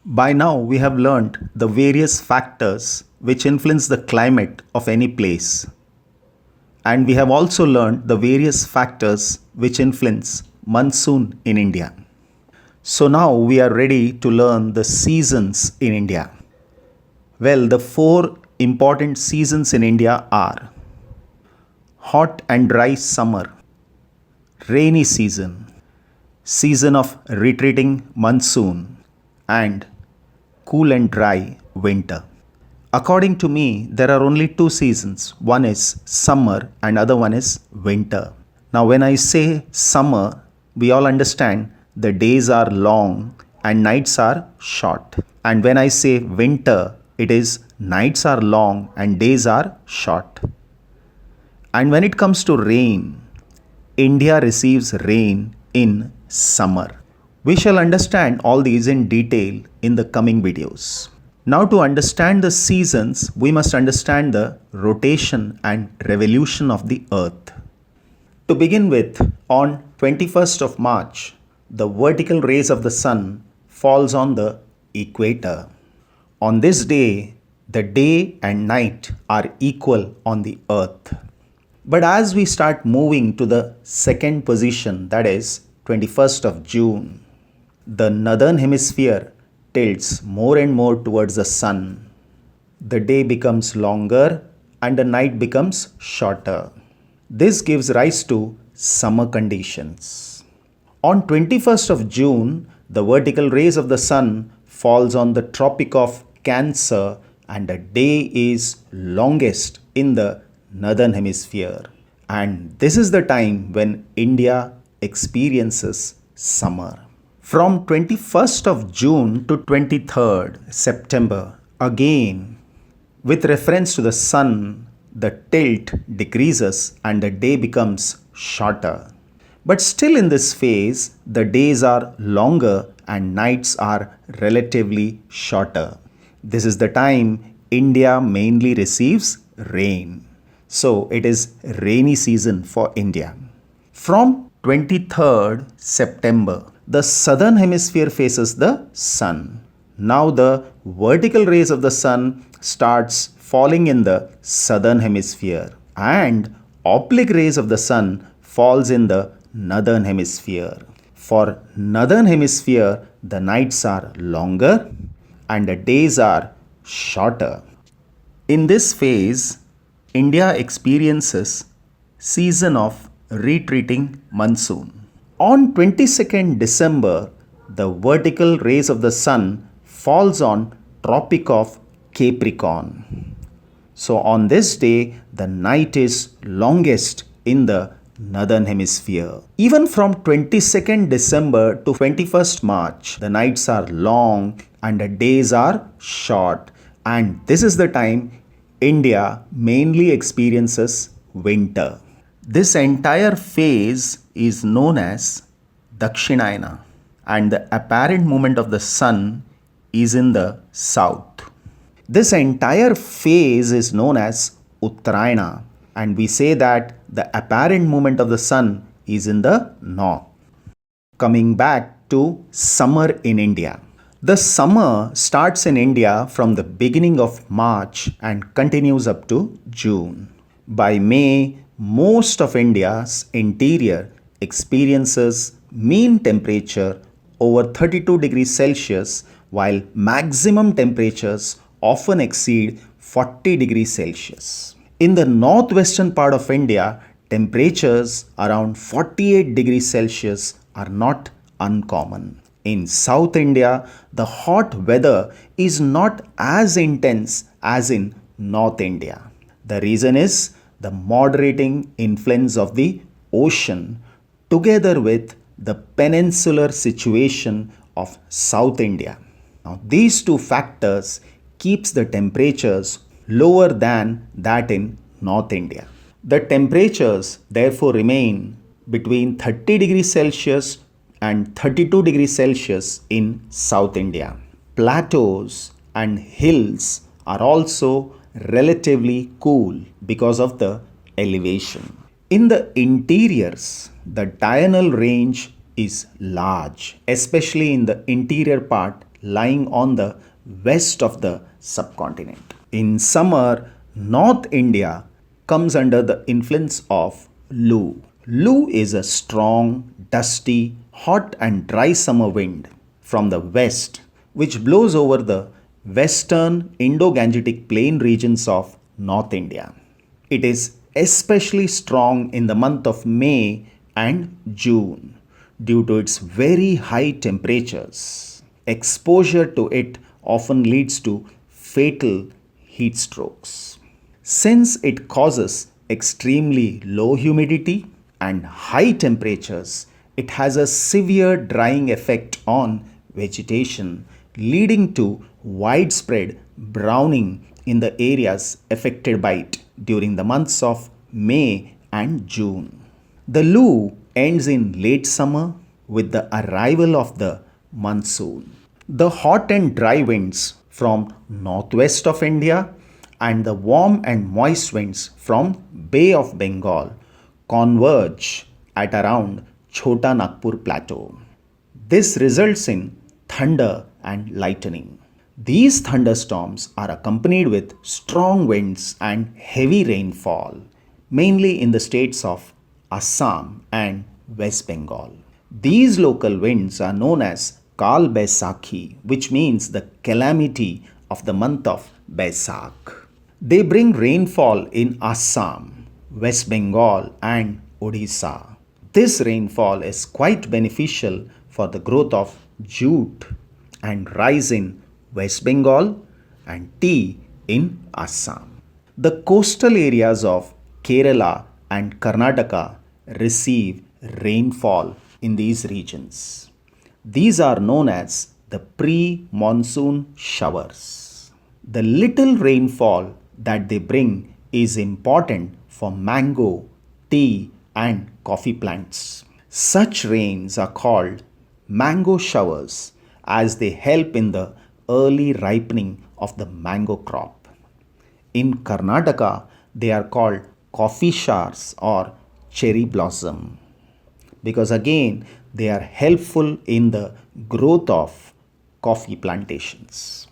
By now, we have learnt the various factors which influence the climate of any place. And we have also learnt the various factors which influence monsoon in India. So now we are ready to learn the seasons in India. Well, the four important seasons in India are hot and dry summer, rainy season, season of retreating monsoon, and cool and dry winter. According to me, there are only two seasons. One is summer and other one is winter. Now when I say summer, we all understand the days are long and nights are short. And when I say winter, it is nights are long and days are short. And when it comes to rain, India receives rain in summer. We shall understand all these in detail in the coming videos. Now to understand the seasons, we must understand the rotation and revolution of the earth. To begin with, on 21st of March, the vertical rays of the sun falls on the equator. On this day, the day and night are equal on the earth. But as we start moving to the second position, that is 21st of June, the northern hemisphere tilts more and more towards the sun. The day becomes longer and the night becomes shorter. This gives rise to summer conditions. On 21st of June, the vertical rays of the sun falls on the Tropic of Cancer and the day is longest in the northern hemisphere. And this is the time when India experiences summer. From 21st of June to 23rd September, again, with reference to the sun, the tilt decreases and the day becomes shorter. But still in this phase, the days are longer and nights are relatively shorter. This is the time India mainly receives rain. So it is rainy season for India. From 23rd September, the southern hemisphere faces the sun. Now the vertical rays of the sun starts falling in the southern hemisphere and oblique rays of the sun falls in the northern hemisphere. For northern hemisphere, the nights are longer and the days are shorter. In this phase, India experiences season of retreating monsoon. On 22nd December, the vertical rays of the sun falls on Tropic of Capricorn. So on this day, the night is longest in the northern hemisphere. Even from 22nd December to 21st March, the nights are long and the days are short. And this is the time India mainly experiences winter. This entire phase is known as Dakshinayana and the apparent movement of the sun is in the south. This entire phase is known as Uttarayana and we say that the apparent movement of the sun is in the north. Coming back to summer in India. The summer starts in India from the beginning of March and continues up to June. By May, most of India's interior experiences mean temperature over 32 degrees Celsius while maximum temperatures often exceed 40 degrees Celsius. In the northwestern part of India, temperatures around 48 degrees Celsius are not uncommon. In South India, the hot weather is not as intense as in North India. The reason is the moderating influence of the ocean together with the peninsular situation of South India. Now, these two factors keeps the temperatures lower than that in North India. The temperatures therefore remain between 30 degrees Celsius and 32 degrees Celsius in South India. Plateaus and hills are also relatively cool because of the elevation. In the interiors, the diurnal range is large, especially in the interior part lying on the west of the subcontinent. In summer, North India comes under the influence of Lu. Lu is a strong, dusty, hot and dry summer wind from the west which blows over the western Indo-Gangetic plain regions of North India. It is especially strong in the month of May and June due to its very high temperatures. Exposure to it often leads to fatal heat strokes. Since it causes extremely low humidity and high temperatures, it has a severe drying effect on vegetation, leading to widespread browning in the areas affected by it during the months of May and June. The Lu ends in late summer with the arrival of the monsoon. The hot and dry winds from northwest of India and the warm and moist winds from Bay of Bengal converge at around Chota Nagpur plateau. This results in thunder and lightning. These thunderstorms are accompanied with strong winds and heavy rainfall, mainly in the states of Assam and West Bengal. These local winds are known as Kal Baisakhi, which means the calamity of the month of Baisakh. They bring rainfall in Assam, West Bengal, and Odisha. This rainfall is quite beneficial for the growth of jute and rice in West Bengal and tea in Assam. The coastal areas of Kerala and Karnataka receive rainfall in these regions. These are known as the pre-monsoon showers. The little rainfall that they bring is important for mango, tea, and coffee plants. Such rains are called mango showers as they help in the early ripening of the mango crop. In Karnataka, they are called coffee showers or cherry blossom because again they are helpful in the growth of coffee plantations.